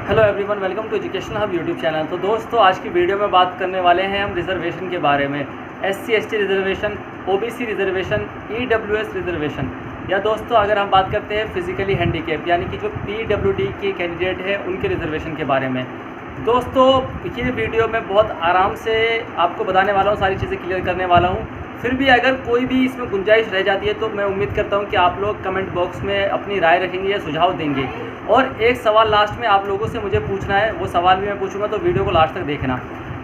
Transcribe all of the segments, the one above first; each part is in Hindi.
Hello everyone, welcome to education hub YouTube channel. तो दोस्तों, आज की वीडियो में बात करने वाले हैं हम रिजर्वेशन के बारे में। SC/ST reservation, OBC reservation, EWS reservation, या दोस्तों अगर हम बात करते हैं फिजिकली हैंडीकैप यानी कि जो PWD के कैंडिडेट हैं उनके रिजर्वेशन के बारे में। दोस्तों, ये वीडियो मैं बहुत आराम से आपको बताने वाला हूँ, सारी चीज़ें क्लियर करने वाला हूँ। फिर भी अगर कोई भी इसमें गुंजाइश रह जाती है तो मैं उम्मीद करता हूँ कि आप लोग कमेंट बॉक्स में अपनी राय रखेंगे या सुझाव देंगे। और एक सवाल लास्ट में आप लोगों से मुझे पूछना है, वो सवाल भी मैं पूछूंगा, तो वीडियो को लास्ट तक देखना।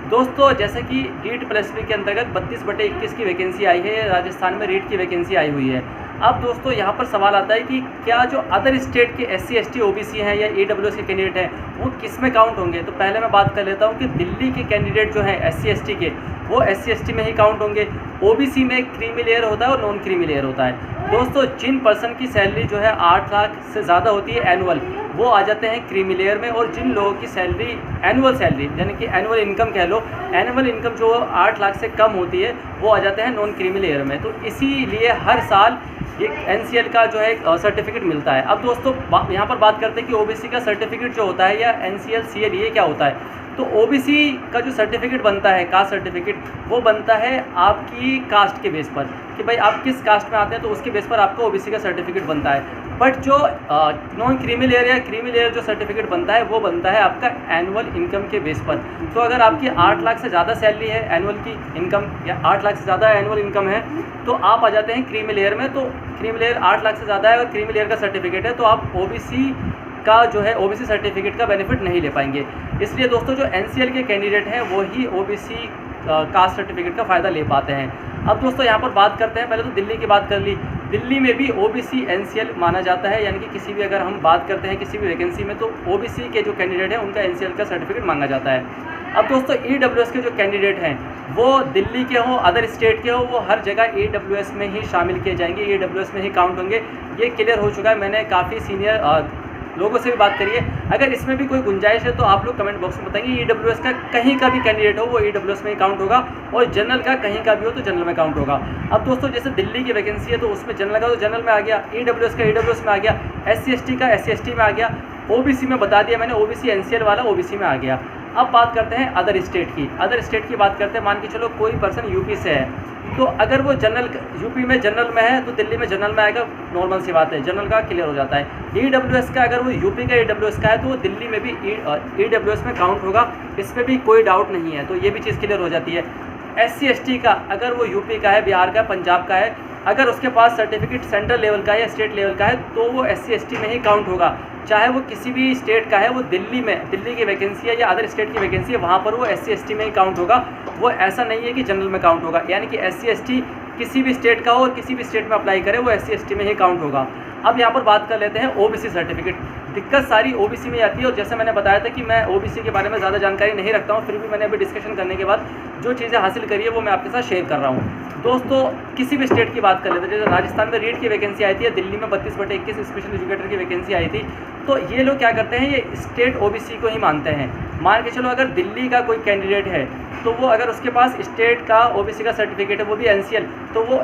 दोस्तों, जैसे कि DEET+B के अंतर्गत 32/21 की वैकेंसी आई है, राजस्थान में रीट की वैकेंसी आई हुई है। अब दोस्तों यहाँ पर सवाल आता है कि क्या जो अदर स्टेट के SC/ST OBC हैं या EWS के कैंडिडेट हैं वो किस में काउंट होंगे। तो पहले मैं बात कर लेता हूँ कि दिल्ली के कैंडिडेट जो हैं SC/ST के, वो SC/ST में ही काउंट होंगे। OBC में क्रीमी लेयर होता है और नॉन क्रीमी लेयर होता है। दोस्तों, जिन पर्सन की सैलरी जो है 8 लाख से ज़्यादा होती है एनुअल, वो आ जाते हैं क्रीमी लेयर में। और जिन लोगों की सैलरी एनुअल सैलरी यानी कि एनुअल इनकम कह लो, एनुअल इनकम जो 8 लाख से कम होती है वो आ जाते हैं नॉन क्रीमी लेयर में। तो इसीलिए हर साल एक NCL का जो है सर्टिफिकेट मिलता है। अब दोस्तों यहाँ पर बात करते हैं कि OBC का सर्टिफिकेट जो होता है या NCL CL ये क्या होता है। तो OBC का जो सर्टिफिकेट बनता है, कास्ट सर्टिफिकेट, वो बनता है आपकी कास्ट के बेस पर कि भाई आप किस कास्ट में आते हैं, तो उसके बेस पर आपको OBC का सर्टिफिकेट बनता है। बट जो नॉन क्रीमी लेयर या क्रीमी लेयर जो सर्टिफिकेट बनता है वो बनता है आपका एनुअल इनकम के बेस पर। तो अगर आपकी 8 लाख से ज़्यादा सैलरी है एनुअल की इनकम, या 8 लाख से ज़्यादा एनुअल इनकम है, तो आप आ जाते हैं क्रीमी लेयर में। तो क्रीमी लेयर 8 लाख से ज़्यादा है और क्रीमी लेयर का सर्टिफिकेट है, तो आप OBC का जो है OBC सर्टिफिकेट का बेनिफिट नहीं ले पाएंगे। इसलिए दोस्तों, जो NCL के कैंडिडेट हैं वही OBC कास्ट सर्टिफिकेट का फ़ायदा ले पाते हैं। अब दोस्तों यहाँ पर बात करते हैं, पहले तो दिल्ली की बात कर ली। दिल्ली में भी OBC NCL माना जाता है, यानी कि किसी भी अगर हम बात करते हैं किसी भी वैकेंसी में, तो OBC के जो कैंडिडेट हैं उनका NCL का सर्टिफिकेट मांगा जाता है। अब दोस्तों, EWS के जो कैंडिडेट हैं वो दिल्ली के हों, अदर स्टेट के हों, वो हर जगह EWS में ही शामिल किए जाएंगे, EWS में ही काउंट होंगे। ये क्लियर हो चुका है, मैंने काफ़ी सीनियर लोगों से भी बात करिए। अगर इसमें भी कोई गुंजाइश है तो आप लोग कमेंट बॉक्स में बताएंगे। EWS का कहीं का भी कैंडिडेट हो वो EWS में ही काउंट होगा, और जनरल का कहीं का भी हो तो जनरल में काउंट होगा। अब दोस्तों, जैसे दिल्ली की वैकेंसी है तो उसमें जनरल का तो जनरल में आ गया, EWS का EWS में आ गया, SC/ST का SC/ST में आ गया, OBC में बता दिया मैंने, OBC NCL वाला OBC में आ गया। अब बात करते हैं अदर स्टेट की। अदर स्टेट की बात करते हैं, मान के चलो कोई पर्सन यूपी से है, तो अगर वो जनरल यूपी में जनरल में है तो दिल्ली में जनरल में आएगा, नॉर्मल सी बात है, जनरल का क्लियर हो जाता है। EWS का अगर वो यूपी का EWS का है तो वो दिल्ली में भी EWS में काउंट होगा, इसमें भी कोई डाउट नहीं है, तो ये भी चीज़ क्लियर हो जाती है। SC/ST का अगर वो यूपी का है, बिहार का, पंजाब का है, अगर उसके पास सर्टिफिकेट सेंट्रल लेवल का है या स्टेट लेवल का है, तो वो SC/ST में ही काउंट होगा। चाहे वो किसी भी स्टेट का है, वो दिल्ली की वैकेंसी है या अदर स्टेट की वैकेंसी है, वहाँ पर वो SC/ST में ही काउंट होगा। वो ऐसा नहीं है कि जनरल में काउंट होगा, यानी कि SC/ST किसी भी स्टेट का हो और किसी भी स्टेट में अप्लाई करे वो SC/ST में ही काउंट होगा। अब यहाँ पर बात कर लेते हैं OBC सर्टिफिकेट। दिक्कत सारी OBC में आती है, और जैसे मैंने बताया था कि मैं OBC के बारे में ज़्यादा जानकारी नहीं रखता हूँ, फिर भी मैंने अभी डिस्कशन करने के बाद जो चीज़ें हासिल करी है वो मैं आपके साथ शेयर कर रहा हूँ। दोस्तों, किसी भी स्टेट की बात कर लेते हैं, जैसे राजस्थान में रीट की वैकेंसी आई थी, दिल्ली में 32/21 स्पेशल एजुकेटर की वैकेंसी आई थी। तो ये लोग क्या करते हैं, ये स्टेट OBC को ही मानते हैं। मान के चलो अगर दिल्ली का कोई कैंडिडेट है तो वो अगर उसके पास स्टेट का OBC का सर्टिफिकेट है, वो भी NCL, तो वो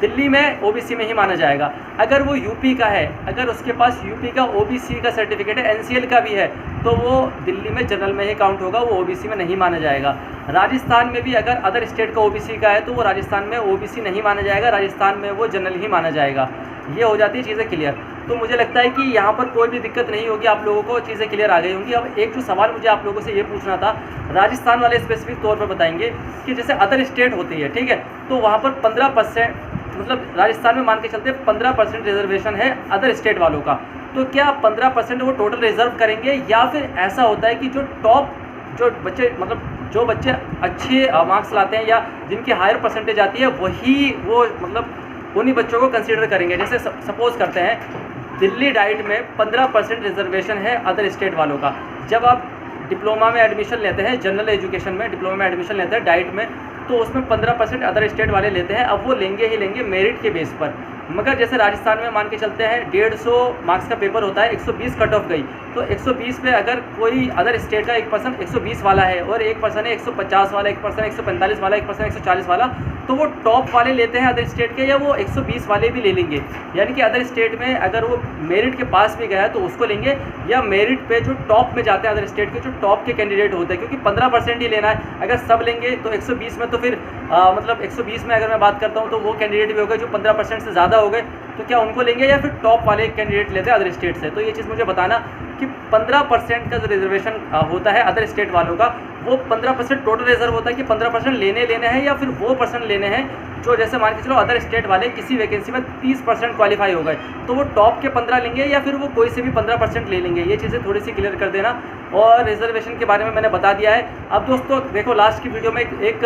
दिल्ली में OBC में ही माना जाएगा। अगर वो यूपी का है, अगर उसके पास यूपी का OBC का सर्टिफिकेट है, NCL का भी है, तो वो दिल्ली में जनरल में ही काउंट होगा, वो OBC में नहीं माना जाएगा। राजस्थान में भी अगर अदर स्टेट का OBC का है तो वो राजस्थान में OBC नहीं माना जाएगा, राजस्थान में वो जनरल ही माना जाएगा। ये हो जाती है चीज़ें क्लियर। तो मुझे लगता है कि यहाँ पर कोई भी दिक्कत नहीं होगी, आप लोगों को चीज़ें क्लियर आ गई होंगी। अब एक जो सवाल मुझे आप लोगों से ये पूछना था, राजस्थान वाले स्पेसिफिक तौर पर बताएंगे कि जैसे अदर स्टेट होती है, ठीक है, तो वहाँ पर 15%, मतलब राजस्थान में मान के चलते 15% रिजर्वेशन है अदर स्टेट वालों का। तो क्या 15% वो टोटल रिजर्व करेंगे, या फिर ऐसा होता है कि जो टॉप जो बच्चे, मतलब जो बच्चे अच्छे मार्क्स लाते हैं या जिनकी हायर परसेंटेज आती है, वही वो मतलब उन्हीं बच्चों को कंसीडर करेंगे। जैसे सपोज़ करते हैं दिल्ली डाइट में 15% रिजर्वेशन है अदर स्टेट वालों का। जब आप डिप्लोमा में एडमिशन लेते हैं, जनरल एजुकेशन में डिप्लोमा में एडमिशन लेते हैं डाइट में, तो उसमें 15% अदर स्टेट वाले लेते हैं। अब वो लेंगे ही लेंगे मेरिट के बेस पर। मगर जैसे राजस्थान में मान के चलते हैं 150 मार्क्स का पेपर होता है, 120 कट ऑफ गई, तो 120 पे अगर कोई अदर स्टेट का एक पर्सन 120 वाला है और एक पर्सन है 150 वाला, एक पर्सन 145 वाला, एक पर्सन 140 वाला, तो वो टॉप वाले लेते हैं अदर स्टेट के, या वो 120 वाले भी ले लेंगे। यानी कि अदर स्टेट में अगर वो मेरिट के पास भी गया है तो उसको लेंगे, या मेरिट पे जो टॉप में जाते हैं अदर स्टेट के जो टॉप के कैंडिडेट होते हैं, क्योंकि 15% ही लेना है। अगर सब लेंगे तो 120 में तो फिर मतलब 120 में अगर मैं बात करता हूँ तो वो कैंडिडेट भी हो गए जो 15% से ज़्यादा हो गए, तो क्या उनको लेंगे या फिर टॉप वाले कैंडिडेट लेते हैं अदर स्टेट से। तो ये चीज़ मुझे बताना कि 15% का जो रिजर्वेशन होता है अदर स्टेट वालों का, वो 15% टोटल रिजर्व होता है कि 15% लेने हैं, या फिर वो पर्सन लेने हैं जो जैसे मान के चलो अदर स्टेट वाले किसी वैकेंसी में 30% क्वालिफाई हो गए, तो वो टॉप के 15 लेंगे या फिर वो कोई से भी 15% ले लेंगे। ये चीज़ें थोड़ी सी क्लियर कर देना। और रिजर्वेशन के बारे में मैंने बता दिया है। अब दोस्तों देखो, लास्ट की वीडियो में एक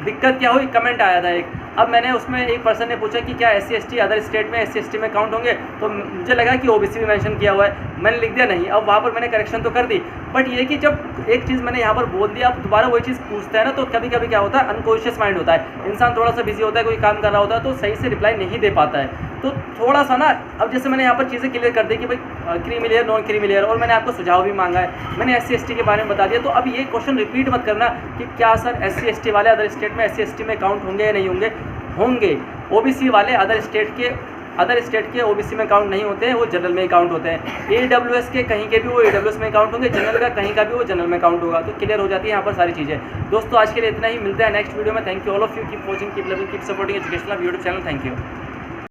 दिक्कत क्या हुई, कमेंट आया था एक। अब मैंने उसमें एक पर्सन ने पूछा कि क्या SC/ST अदर स्टेट में SC/ST में काउंट होंगे, तो मुझे लगा कि OBC भी मेंशन किया हुआ है, मैंने लिख दिया नहीं। अब वहाँ पर मैंने करेक्शन तो कर दी, बट ये कि जब एक चीज़ मैंने यहाँ पर बोल दिया, अब दोबारा वही चीज़ पूछता है ना, तो कभी कभी क्या होता है, अनकॉन्शियस माइंड होता है, इंसान थोड़ा सा बिजी होता है, कोई काम कर रहा होता है, तो सही से रिप्लाई नहीं दे पाता है। तो थोड़ा सा ना, अब जैसे मैंने यहाँ पर चीज़ें क्लियर कर दी कि भाई क्रीमिलियर नॉन क्रीमिलियर, और मैंने आपको सुझाव भी मांगा है, मैंने SC/ST के बारे में बता दिया। तो अब ये क्वेश्चन रिपीट मत करना कि क्या सर SC/ST वाले अदर स्टेट में SC/ST में काउंट होंगे या नहीं होंगे। होंगे। OBC वाले अदर स्टेट के OBC में काउंट नहीं होते हैं, वो जनरल में ही काउंट होते हैं। AWS के कहीं के भी वो AWS में काउंट होंगे, जनरल का कहीं का भी वो जनरल में काउंट होगा। तो क्लियर हो जाती है यहाँ पर सारी चीज़ें। दोस्तों आज के लिए इतना ही, मिलते हैं नेक्स्ट वीडियो में। Thank you all of you, keep watching, keep loving, keep supporting educational YouTube channel. Thank you.